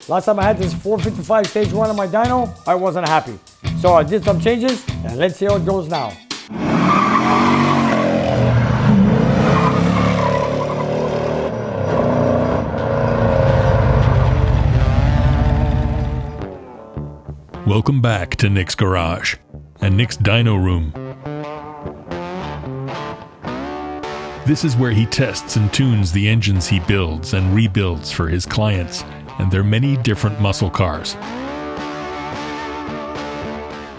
Last time I had this 455 stage 1 on my dyno, I wasn't happy. So I did some changes, and let's see how it goes now. Welcome back to Nick's Garage and Nick's Dyno Room. This is where he tests and tunes the engines he builds and rebuilds for his clients and their many different muscle cars.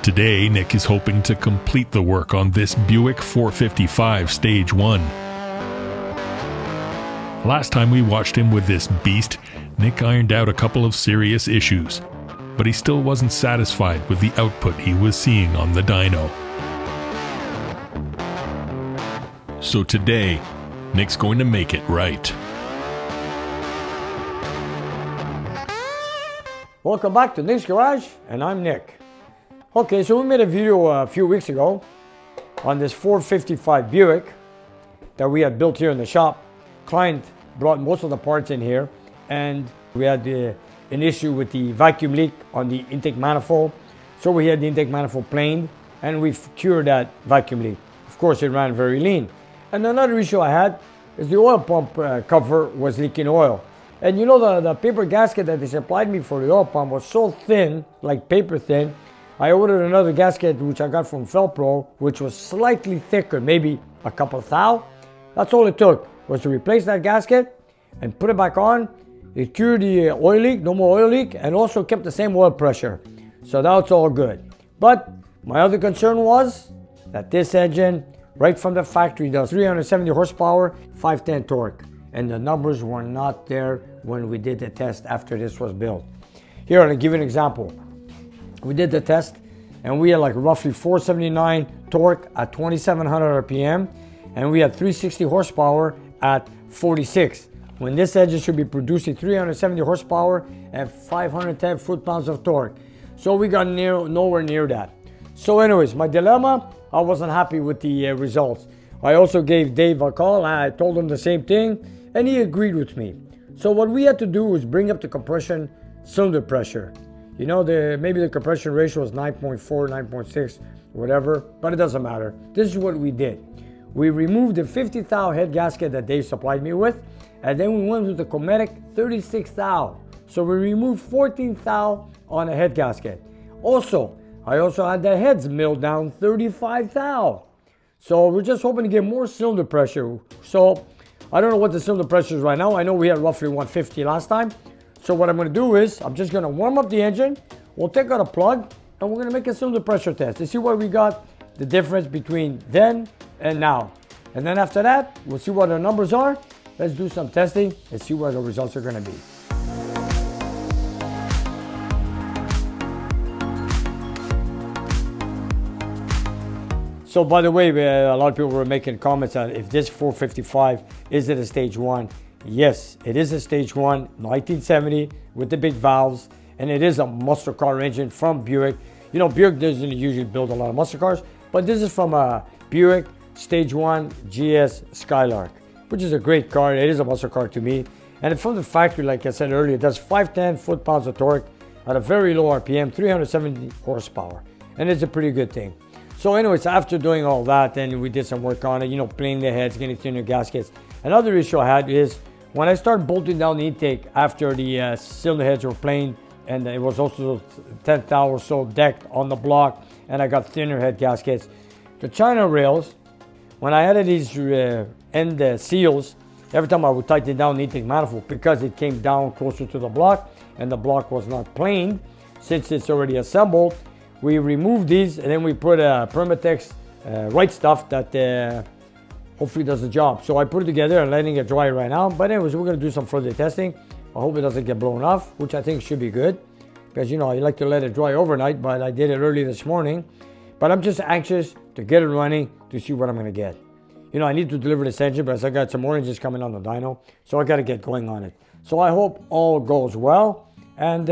Today, Nick is hoping to complete the work on this Buick 455 Stage 1. Last time we watched him with this beast, Nick ironed out a couple of serious issues, but he still wasn't satisfied with the output he was seeing on the dyno. So today, Nick's going to make it right. Welcome back to Nick's Garage, and I'm Nick. Okay, so we made a video a few weeks ago on this 455 Buick that we had built here in the shop. Client brought most of the parts in here, and we had an issue with the vacuum leak on the intake manifold. So we had the intake manifold planed, and we've cured that vacuum leak. Of course, it ran very lean. And another issue I had is the oil pump cover was leaking oil. And you know, the paper gasket that they supplied me for the oil pump was so thin, like paper thin. I ordered another gasket, which I got from Felpro, which was slightly thicker, maybe a couple of thou. That's all it took, was to replace that gasket and put it back on. It cured the oil leak, no more oil leak, and also kept the same oil pressure. So that's all good. But my other concern was that this engine, right from the factory, does 370 horsepower, 510 torque. And the numbers were not there when we did the test after this was built. Here, I'll give you an example. We did the test, and we had like roughly 479 torque at 2,700 RPM, and we had 360 horsepower at 46. When this engine should be producing 370 horsepower and 510 foot-pounds of torque. So we got nowhere near that. So anyways, my dilemma, I wasn't happy with the results. I also gave Dave a call. I told him the same thing, and he agreed with me. So what we had to do was bring up the compression cylinder pressure. You know, maybe the compression ratio was 9.4, 9.6, whatever, but it doesn't matter. This is what we did. We removed the 50 thou head gasket that Dave supplied me with, and then we went with the Cometic 36 thou. So we removed 14 thou on a head gasket. I also had the heads milled down 35 thou. So we're just hoping to get more cylinder pressure. So I don't know what the cylinder pressure is right now. I know we had roughly 150 last time. So what I'm going to do is I'm just going to warm up the engine. We'll take out a plug, and we're going to make a cylinder pressure test to see what we got, the difference between then and now. And then after that, we'll see what our numbers are. Let's do some testing and see what the results are going to be. So by the way, a lot of people were making comments on if this 455, is it a stage 1? Yes, it is a stage 1, 1970 with the big valves, and it is a muscle car engine from Buick. You know, Buick doesn't usually build a lot of muscle cars, but this is from a Buick stage 1 GS Skylark, which is a great car. It is a muscle car to me. And from the factory, like I said earlier, it does 510 foot-pounds of torque at a very low RPM, 370 horsepower, and it's a pretty good thing. So anyways, after doing all that, then we did some work on it, you know, planing the heads, getting thinner gaskets. Another issue I had is when I started bolting down the intake after the cylinder heads were planed, and it was also 10th hour or so decked on the block, and I got thinner head gaskets. The China rails, when I added these end seals, every time I would tighten down the intake manifold, because it came down closer to the block, and the block was not planed, since it's already assembled, we removed these, and then we put a Permatex white stuff that hopefully does the job. So I put it together and letting it dry right now. But anyways, we're going to do some further testing. I hope it doesn't get blown off, which I think should be good. Because, you know, I like to let it dry overnight, but I did it early this morning. But I'm just anxious to get it running to see what I'm going to get. You know, I need to deliver this engine, but I got some more engines coming on the dyno. So I got to get going on it. So I hope all goes well. And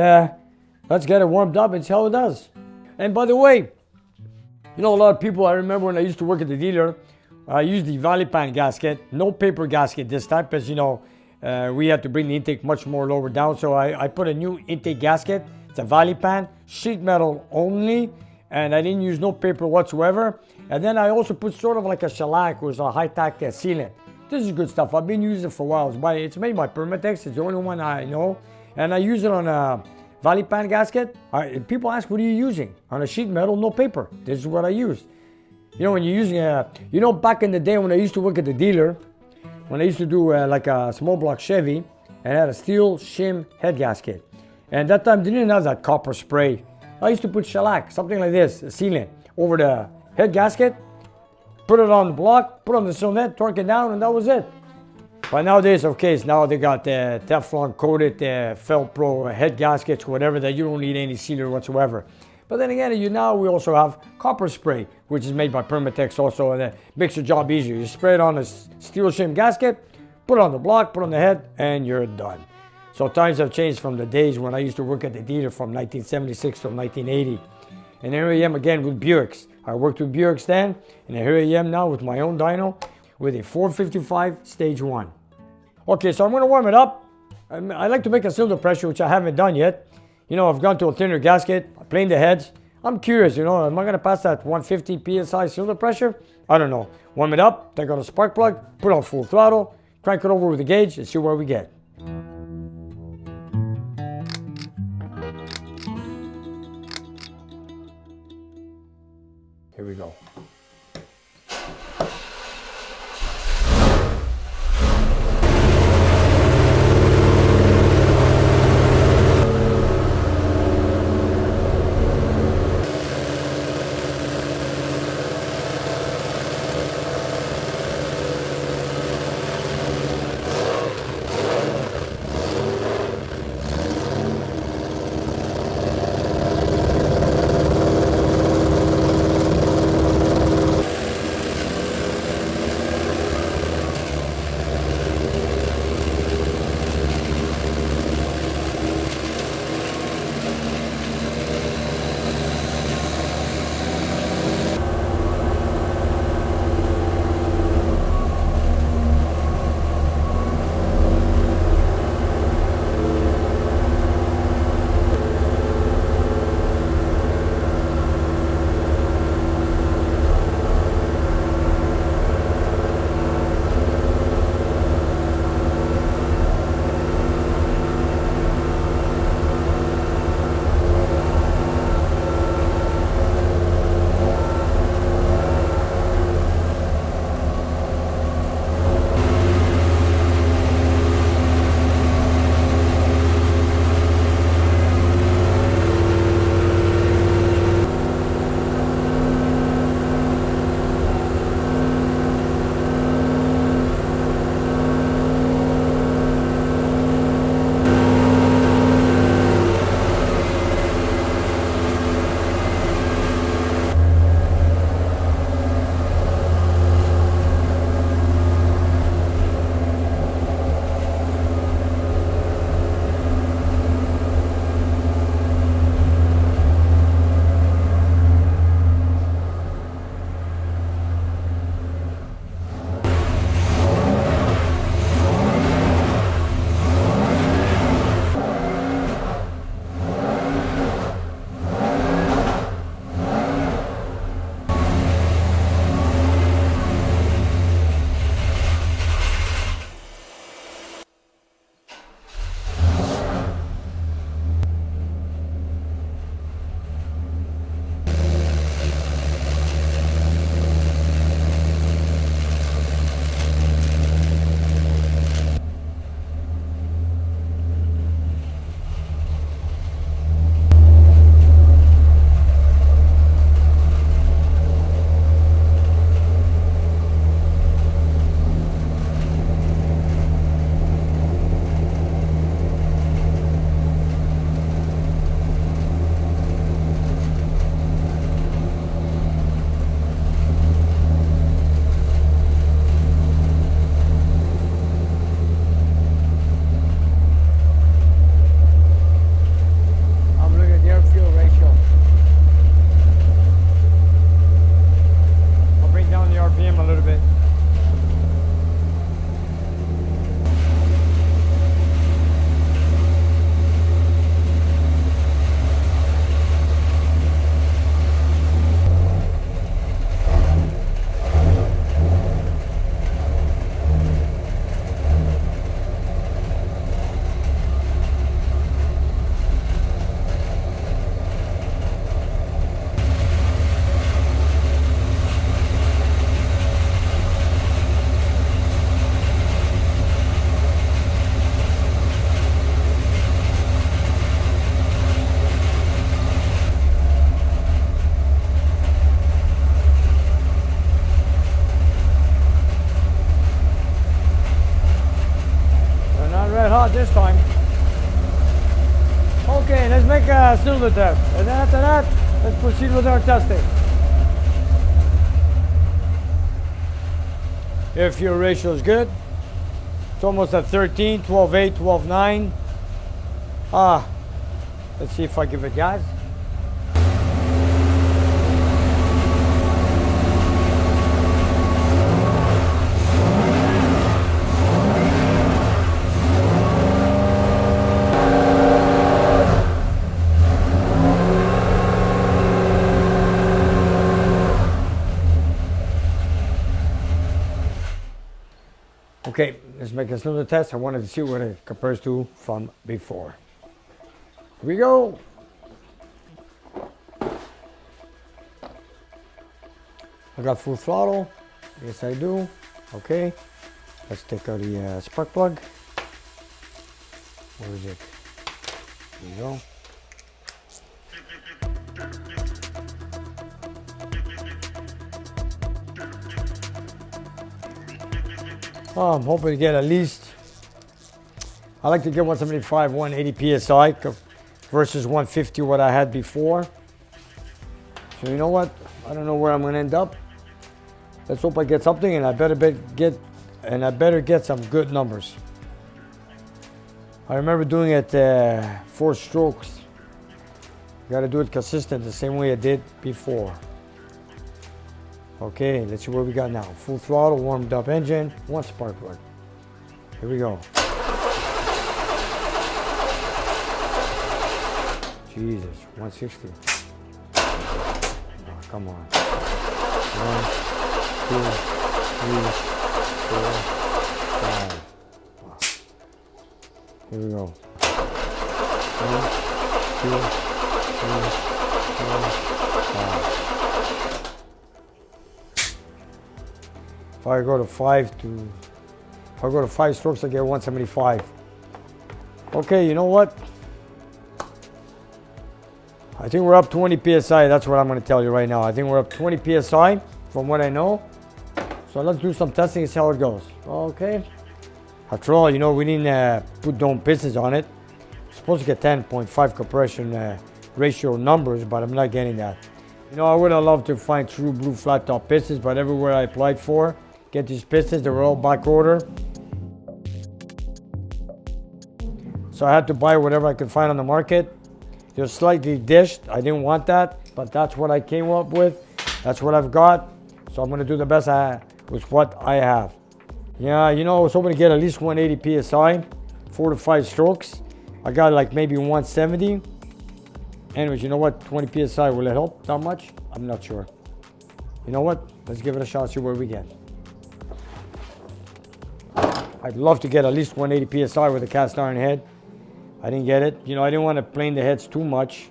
let's get it warmed up and see how it does. And by the way, you know, a lot of people, I remember when I used to work at the dealer, I used the Valley Pan gasket, no paper gasket this time, because, you know, we had to bring the intake much more lower down. So I put a new intake gasket. It's a valley pan, sheet metal only, and I didn't use no paper whatsoever. And then I also put sort of like a shellac, which is a high-tack sealant. This is good stuff. I've been using it for a while. It's made by Permatex. It's the only one I know. And I use it on a valley pan gasket. People ask, what are you using? On a sheet metal, no paper. This is what I use. You know, when you're using back in the day when I used to work at the dealer, when I used to do like a small block Chevy, and I had a steel shim head gasket. And that time they didn't have that copper spray. I used to put shellac, something like this, a sealant, over the head gasket, put it on the block, put it on the cylinder, torque it down, and that was it. But nowadays, okay, now they got the Teflon coated Felpro head gaskets, whatever, that you don't need any sealer whatsoever. But then again, we also have copper spray, which is made by Permatex also, and it makes your job easier. You spray it on a steel shim gasket, put it on the block, put it on the head, and you're done. So times have changed from the days when I used to work at the dealer from 1976 to 1980. And here I am again with Buicks. I worked with Buicks then, and here I am now with my own dyno with a 455 stage 1. Okay, so I'm going to warm it up. I like to make a cylinder pressure, which I haven't done yet. You know, I've gone to a thinner gasket, I planed the heads. I'm curious, am I going to pass that 150 psi cylinder pressure? I don't know. Warm it up, take out a spark plug, put on full throttle, crank it over with the gauge, and see where we get. Here we go. Okay, let's make a cylinder test. And then after that, let's proceed with our testing. Air fuel ratio is good. It's almost at 13, 12.8, 12.9. Let's see if I give it gas. Okay, let's make a cylinder test. I wanted to see what it compares to from before. Here we go. I got full throttle. Yes, I do. Okay, let's take out the spark plug. Where is it? There we go. I'm hoping to get at least, I like to get 175, 180 PSI versus 150 what I had before. So you know what? I don't know where I'm gonna end up. Let's hope I get something, and I better get some good numbers. I remember doing it 4 strokes. Gotta do it consistent the same way I did before. Okay, let's see what we got now. Full throttle, warmed up engine, 1 spark plug. Here we go. Jesus, 160. Oh, come on. 1, 2, 3, 4, 5. Wow. Here we go. 1, 2, 3, 4, 5. If I go to 5 strokes, I get 175. Okay, you know what? I think we're up 20 PSI. That's what I'm going to tell you right now. I think we're up 20 PSI from what I know. So let's do some testing and see how it goes. Okay. After all, you know, we didn't put dome pistons on it. It's supposed to get 10.5 compression ratio numbers, but I'm not getting that. You know, I would have loved to find true blue flat top pistons, but everywhere I applied for, get these pistons, they were all back order. So I had to buy whatever I could find on the market. They're slightly dished. I didn't want that, but that's what I came up with. That's what I've got. So I'm gonna do the best with what I have. Yeah, you know, I was hoping to get at least 180 PSI, 4 to 5 strokes. I got like maybe 170. Anyways, you know what? 20 PSI, will it help that much? I'm not sure. You know what? Let's give it a shot, see where we get. I'd love to get at least 180 PSI with a cast iron head. I didn't get it. You know, I didn't want to plane the heads too much.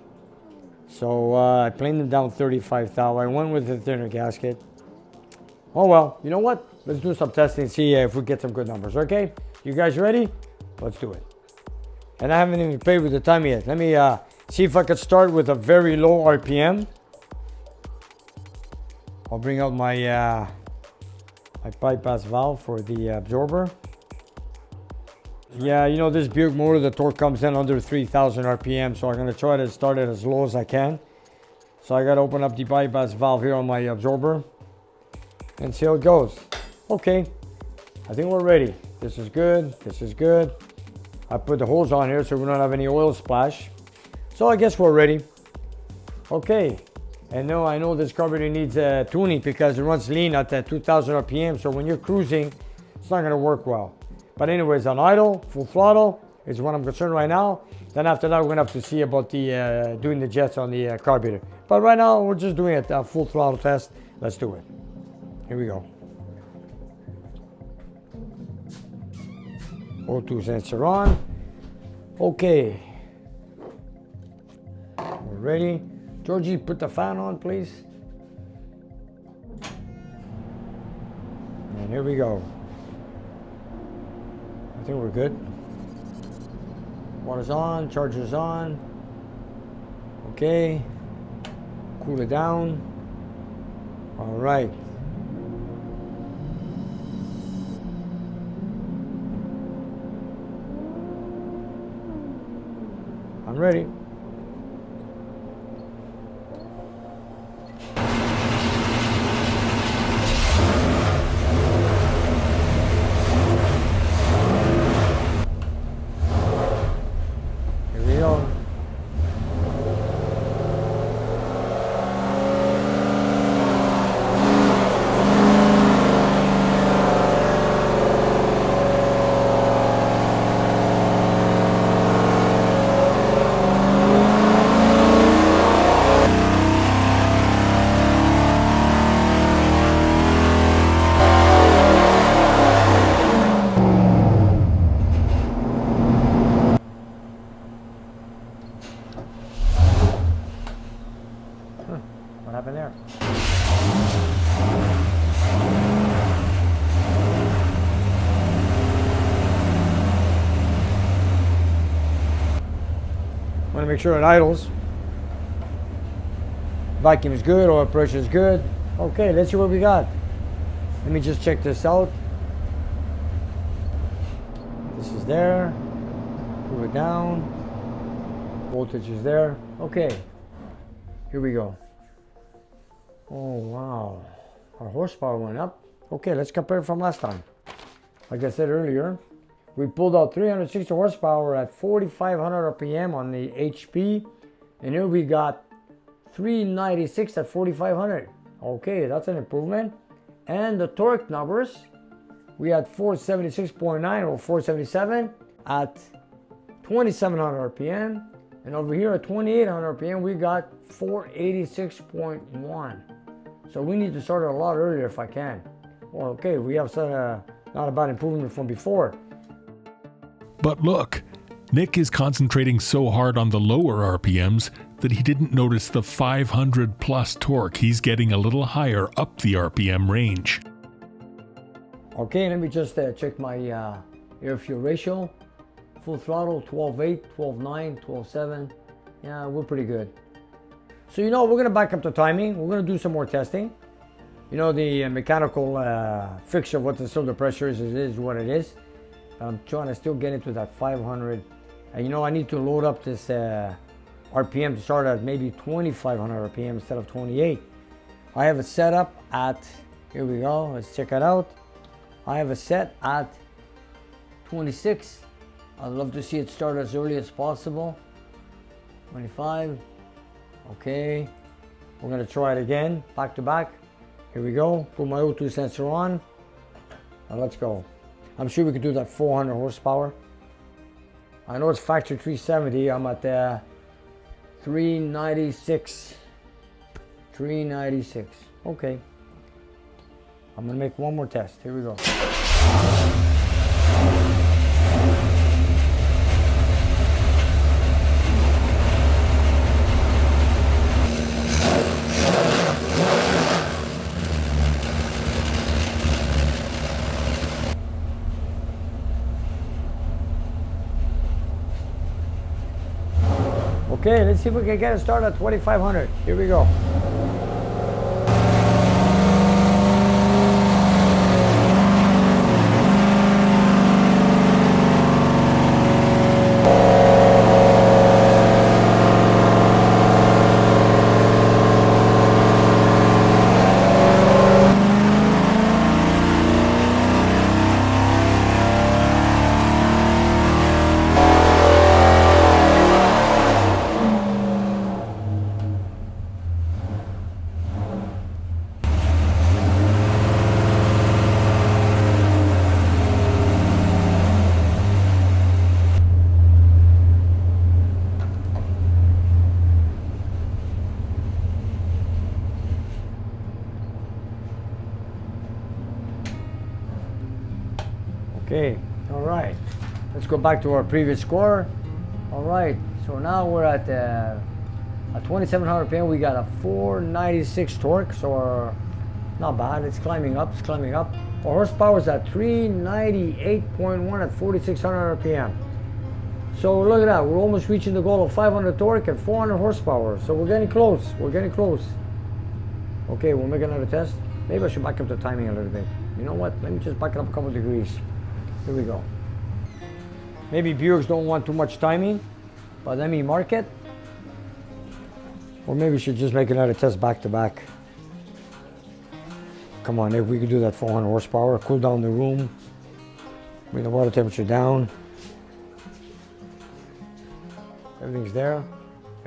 So I planed them down 35 thou. I went with a thinner gasket. Oh well, you know what? Let's do some testing and see if we get some good numbers, okay? You guys ready? Let's do it. And I haven't even played with the time yet. Let me see if I could start with a very low RPM. I'll bring out my bypass valve for the absorber. Yeah, you know, this Buick motor, the torque comes in under 3,000 RPM, so I'm going to try to start it as low as I can. So I got to open up the bypass valve here on my absorber and see how it goes. Okay, I think we're ready. This is good. This is good. I put the hose on here so we don't have any oil splash. So I guess we're ready. Okay, and now I know this carburetor needs tuning because it runs lean at 2,000 RPM, so when you're cruising, it's not going to work well. But anyways, on idle, full throttle is what I'm concerned right now. Then after that, we're gonna have to see about the doing the jets on the carburetor. But right now, we're just doing a full throttle test. Let's do it. Here we go. O2 sensor on. Okay. We're ready. Georgie, put the fan on, please. And here we go. I think we're good. Water's on, charger's on. Okay. Cool it down. All right. I'm ready. What happened there? Want to make sure it idles. Vacuum is good, oil pressure is good. Okay, let's see what we got. Let me just check this out. This is there. Pull it down. Voltage is there. Okay, here we go. Oh wow, our horsepower went up. Okay, let's compare from last time. Like I said earlier, we pulled out 360 horsepower at 4,500 RPM on the HP, and here we got 396 at 4,500. Okay, that's an improvement. And the torque numbers, we had 476.9 or 477 at 2,700 RPM. And over here at 2,800 RPM, we got 486.1. So we need to start it a lot earlier if I can. Well, okay, we have not a bad improvement from before. But look, Nick is concentrating so hard on the lower RPMs that he didn't notice the 500 plus torque he's getting a little higher up the RPM range. Okay, let me just check my air-fuel ratio. Full throttle, 12.8, 12.9, 12.7. Yeah, we're pretty good. So we're gonna back up the timing. We're gonna do some more testing. The mechanical fixture of what the cylinder pressure is what it is. I'm trying to still get into that 500. And I need to load up this RPM to start at maybe 2,500 RPM instead of 28. I have it set up at, here we go, let's check it out. I have it set at 26. I'd love to see it start as early as possible. 25. Okay. We're going to try it again, back to back. Here we go. Put my O2 sensor on. Now let's go. I'm sure we could do that 400 horsepower. I know it's factory 370. I'm at 396. 396. Okay. I'm going to make one more test. Here we go. Okay, let's see if we can get it started at 2,500. Here we go. Okay, all right. Let's go back to our previous score. All right, so now we're at 2,700 RPM. We got a 496 torque, so not bad. It's climbing up. It's climbing up. Our horsepower is at 398.1 at 4,600 RPM. So look at that. We're almost reaching the goal of 500 torque and 400 horsepower. So we're getting close. We're getting close. Okay, we'll make another test. Maybe I should back up the timing a little bit. You know what? Let me just back it up a couple degrees. Here we go. Maybe Buicks don't want too much timing, but let me mark it. Or maybe we should just make another test back to back. Come on, if we could do that 400 horsepower, cool down the room, bring the water temperature down. Everything's there,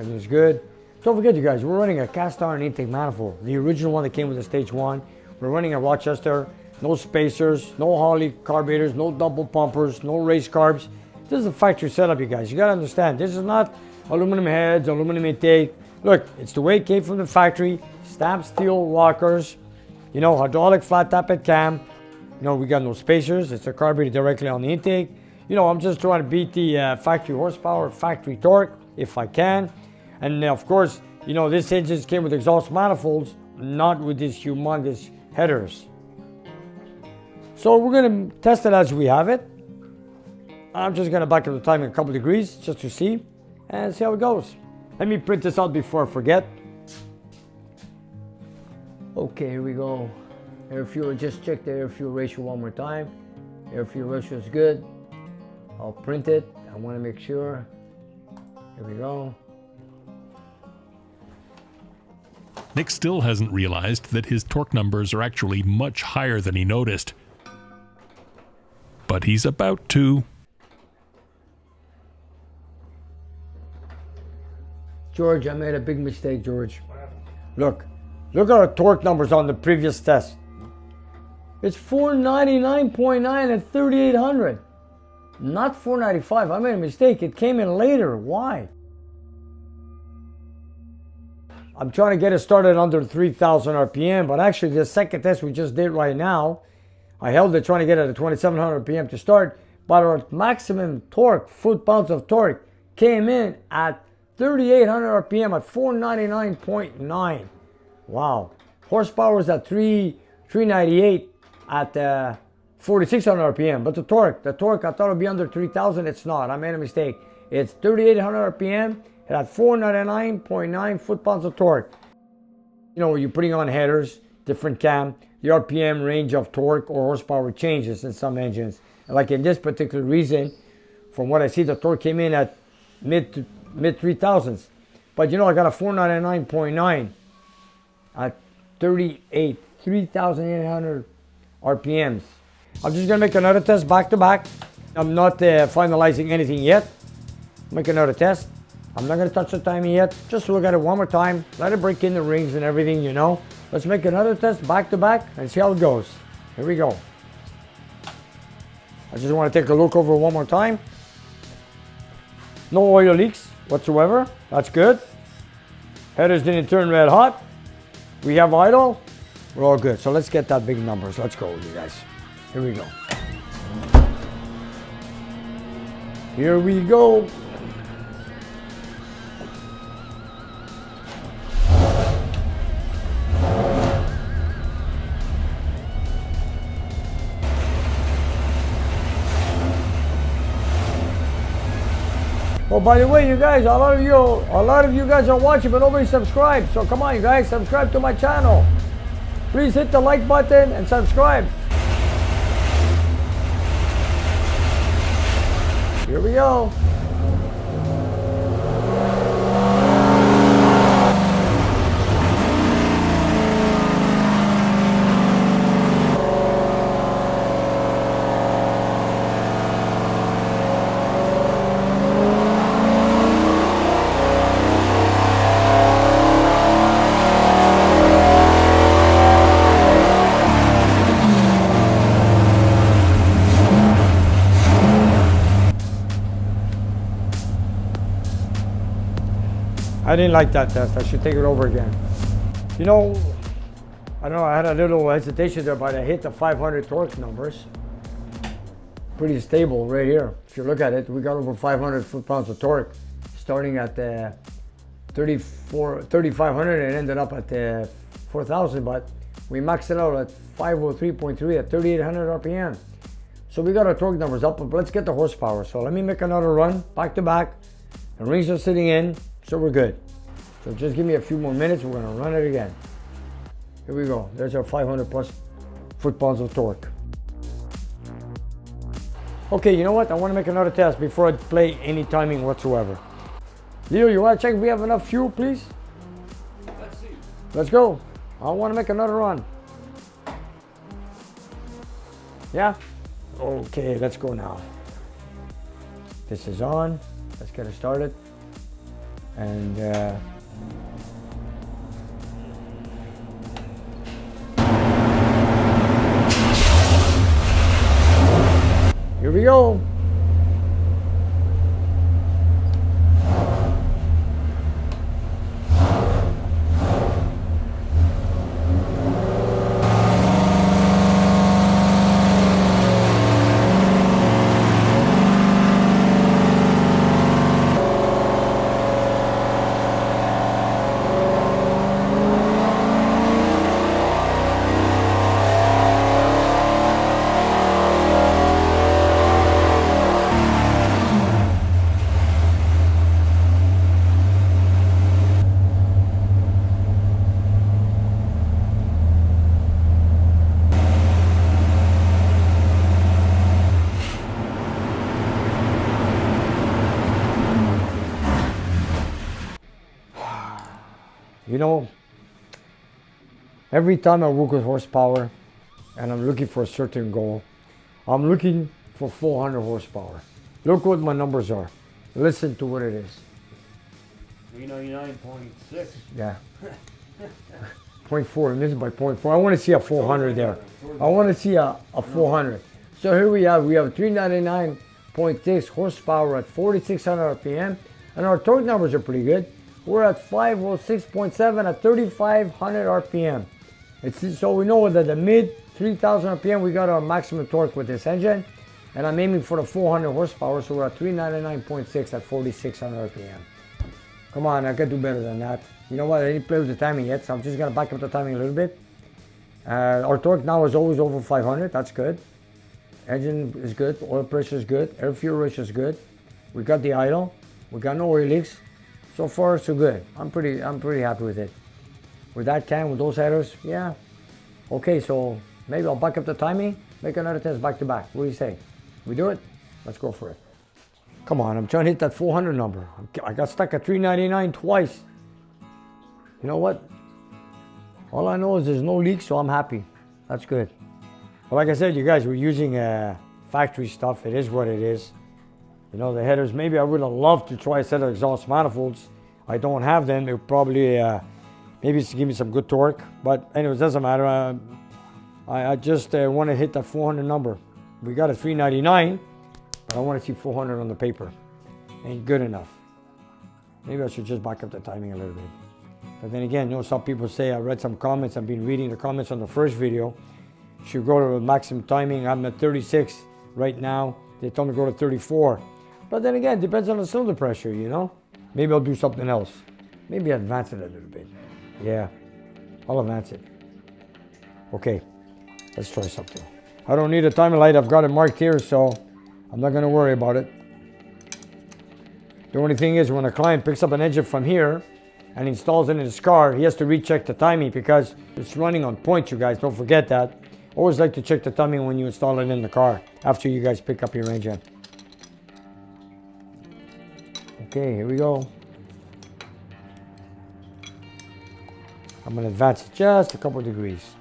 everything's good. Don't forget, you guys, we're running a cast iron intake manifold, the original one that came with the stage 1. We're running a Rochester, no spacers, no Holley carburetors, no double pumpers, no race carbs. This is a factory setup, you guys. You gotta understand, this is not aluminum heads, aluminum intake. Look, it's the way it came from the factory. Stamped steel rockers, hydraulic flat tappet cam. We got no spacers. It's a carburetor directly on the intake. I'm just trying to beat the factory horsepower, factory torque, if I can. And of course, You know, this engine came with exhaust manifolds, not with these humongous headers. So we're gonna test it as we have it. I'm just gonna back up the time in a couple degrees just to see and see how it goes. Let me print this out before I forget. Okay, here we go. Air fuel, just check the air fuel ratio one more time. Air fuel ratio is good. I'll print it. I wanna make sure. Here we go. Nick still hasn't realized that his torque numbers are actually much higher than he noticed. But he's about to. George, I made a big mistake, George. Look at our torque numbers on the previous test. It's 499.9 at 3,800. Not 495. I made a mistake. It came in later. Why? I'm trying to get it started under 3,000 RPM, but actually the second test we just did right now, I held it trying to get it at 2,700 RPM to start, but our maximum torque, foot-pounds of torque, came in at 3,800 RPM at 499.9. Wow. Horsepower is at 398 at 4,600 RPM, but the torque, I thought it would be under 3,000. It's not. I made a mistake. It's 3,800 RPM. It had 499.9 foot-pounds of torque. You know, when you're putting on headers, different cam, the RPM range of torque or horsepower changes in some engines. And like in this particular reason, from what I see, the torque came in at mid 3,000s. But you know, I got a 499.9 at 3,800 RPMs. I'm just gonna make another test back to back. I'm not finalizing anything yet. Make another test. I'm not gonna touch the timing yet. Just look at it one more time. Let it break in the rings and everything, you know. Let's make another test back to back and see how it goes. Here we go. I just want to take a look over one more time. No oil leaks whatsoever. That's good. Headers didn't turn red hot. We have idle. We're all good. So let's get that big numbers. Let's go, you guys. Here we go. Here we go. Oh, by the way, you guys, a lot of you guys are watching, but nobody subscribed. So come on, you guys, subscribe to my channel. Please hit the like button and subscribe. Here we go. I didn't like that test. I should take it over again. You know, I don't know, I had a little hesitation there, but I hit the 500 torque numbers. Pretty stable right here. If you look at it, we got over 500 foot-pounds of torque, starting at 3,500 and ended up at 4,000, but we maxed it out at 503.3 at 3,800 RPM. So we got our torque numbers up, but let's get the horsepower. So let me make another run, back to back. The rings are sitting in. So we're good. So just give me a few more minutes. We're gonna run it again. Here we go. There's our 500 plus foot-pounds of torque. Okay, you know what? I want to make another test before I play any timing whatsoever. Leo, you want to check if we have enough fuel, please? Let's see. Let's go. I want to make another run. Yeah? Okay, let's go now. This is on. Let's get it started. And here we go. You know, every time I work with horsepower and I'm looking for a certain goal, I'm looking for 400 horsepower. Look what my numbers are. Listen to what it is. 399.6. Yeah. 0.4, and this is by 0.4. I want to see a 400 there. I want to see a 400. So here we have 399.6 horsepower at 4,600 RPM, and our torque numbers are pretty good. We're at 506.7 at 3,500 RPM. So we know that the mid 3,000 RPM, we got our maximum torque with this engine, and I'm aiming for the 400 horsepower, so we're at 399.6 at 4,600 RPM. Come on, I can do better than that. You know what, I didn't play with the timing yet, so I'm just gonna back up the timing a little bit. Our torque now is always over 500, that's good. Engine is good, oil pressure is good, air fuel ratio is good. We got the idle, we got no oil leaks. So far, so good. I'm pretty happy with it. With that can, with those headers, yeah. Okay, so maybe I'll back up the timing, make another test back to back. What do you say? We do it? Let's go for it. Come on, I'm trying to hit that 400 number. I got stuck at 399 twice. You know what? All I know is there's no leaks, so I'm happy. That's good. But like I said, you guys, we're using factory stuff. It is what it is. You know, the headers, maybe I would have loved to try a set of exhaust manifolds. I don't have them. It would probably, maybe it's to give me some good torque. But anyways, doesn't matter. I just want to hit that 400 number. We got a 399, but I want to see 400 on the paper. Ain't good enough. Maybe I should just back up the timing a little bit. But then again, you know, some people say, I read some comments, I've been reading the comments on the first video. Should go to the maximum timing. I'm at 36 right now. They told me to go to 34. But then again, it depends on the cylinder pressure, you know? Maybe I'll do something else. Maybe advance it a little bit. Yeah, I'll advance it. Okay, let's try something. I don't need a timing light. I've got it marked here, so I'm not gonna worry about it. The only thing is when a client picks up an engine from here and installs it in his car, he has to recheck the timing because it's running on points, you guys. Don't forget that. Always like to check the timing when you install it in the car after you guys pick up your engine. Okay, here we go. I'm gonna advance it just a couple degrees.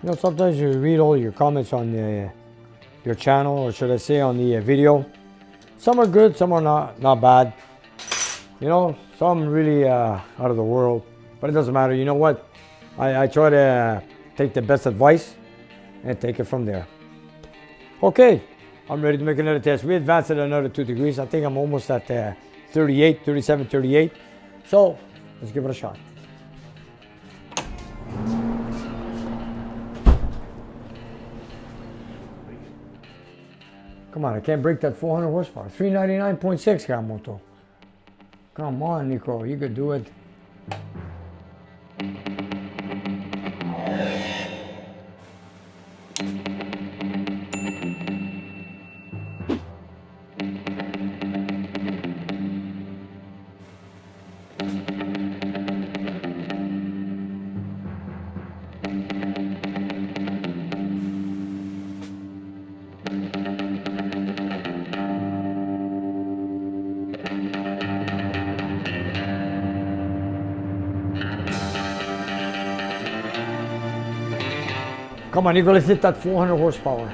You know, sometimes you read all your comments on your channel, or should I say on the video. Some are good, some are not bad. You know, some really out of the world, but it doesn't matter. You know what? I try to take the best advice and take it from there. Okay, I'm ready to make another test. We advanced it another 2 degrees. I think I'm almost at 38, 37, 38. So let's give it a shot. Come on, I can't break that 400 horsepower. 399.6 Carburetor. Come on, NEIKO, you could do it. Come on, NEIKO, let's hit that 400 horsepower.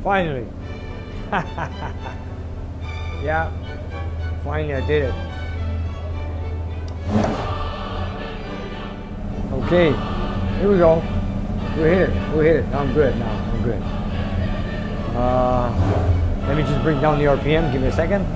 Finally. Yeah, finally I did it. Okay, here we go. We hit it. I'm good now. I'm good. Let me just bring down the RPM. Give me a second.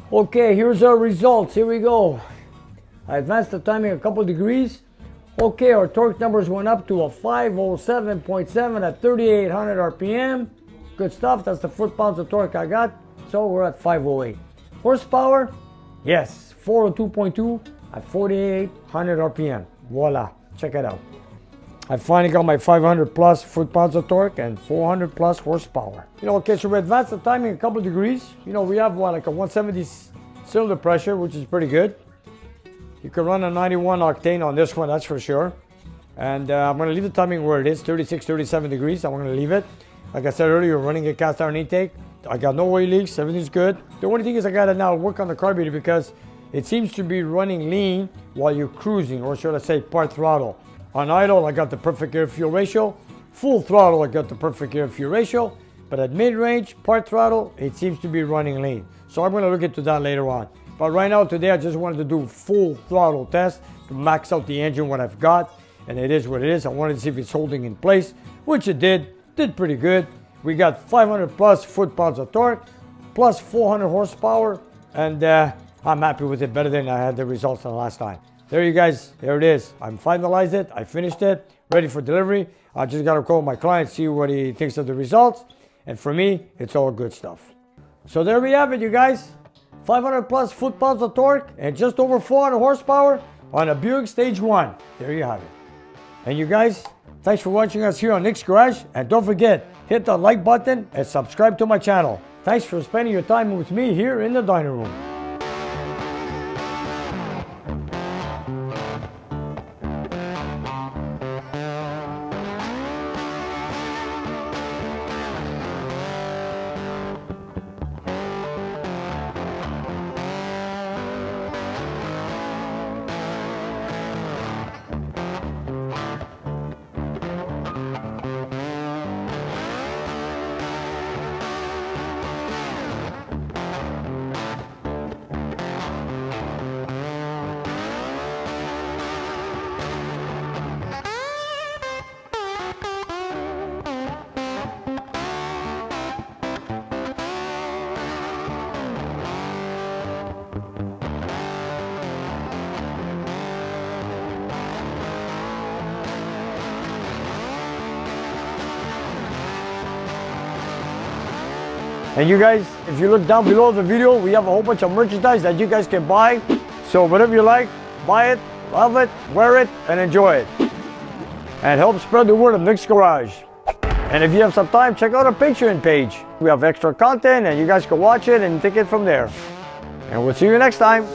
Okay, here's our results. Here we go. I advanced the timing a couple degrees. Okay, our torque numbers went up to a 507.7 at 3,800 RPM. Good stuff. That's the foot-pounds of torque I got. So we're at 508. Horsepower, yes, 402.2 at 4,800 RPM. Voila, check it out. I finally got my 500 plus foot-pounds of torque and 400 plus horsepower. Okay, so we advanced the timing a couple degrees. We have like a 170 cylinder pressure, which is pretty good. You can run a 91 octane on this one, that's for sure. And I'm going to leave the timing where it is, 36, 37 degrees. I'm going to leave it. Like I said earlier, running a cast iron intake. I got no oil leaks, everything's good. The only thing is I got to now work on the carburetor because it seems to be running lean while you're cruising, or should I say part throttle. On idle, I got the perfect air-fuel ratio. Full throttle, I got the perfect air-fuel ratio. But at mid-range, part throttle, it seems to be running lean. So I'm going to look into that later on. But right now, today, I just wanted to do full throttle test to max out the engine, what I've got. And it is what it is. I wanted to see if it's holding in place, which it did. Did pretty good. We got 500 plus foot-pounds of torque, plus 400 horsepower. And I'm happy with it, better than I had the results on the last time. There you guys, there it is. I finalized it, I finished it, ready for delivery. I just got to call my client, see what he thinks of the results. And for me, it's all good stuff. So there we have it, you guys. 500 plus foot-pounds of torque and just over 400 horsepower on a Buick Stage 1. There you have it. And you guys, thanks for watching us here on Nick's Garage. And don't forget, hit the like button and subscribe to my channel. Thanks for spending your time with me here in the dining room. And you guys, if you look down below the video, we have a whole bunch of merchandise that you guys can buy. So whatever you like, buy it, love it, wear it, and enjoy it. And help spread the word of Nick's Garage. And if you have some time, check out our Patreon page. We have extra content and you guys can watch it and take it from there. And we'll see you next time.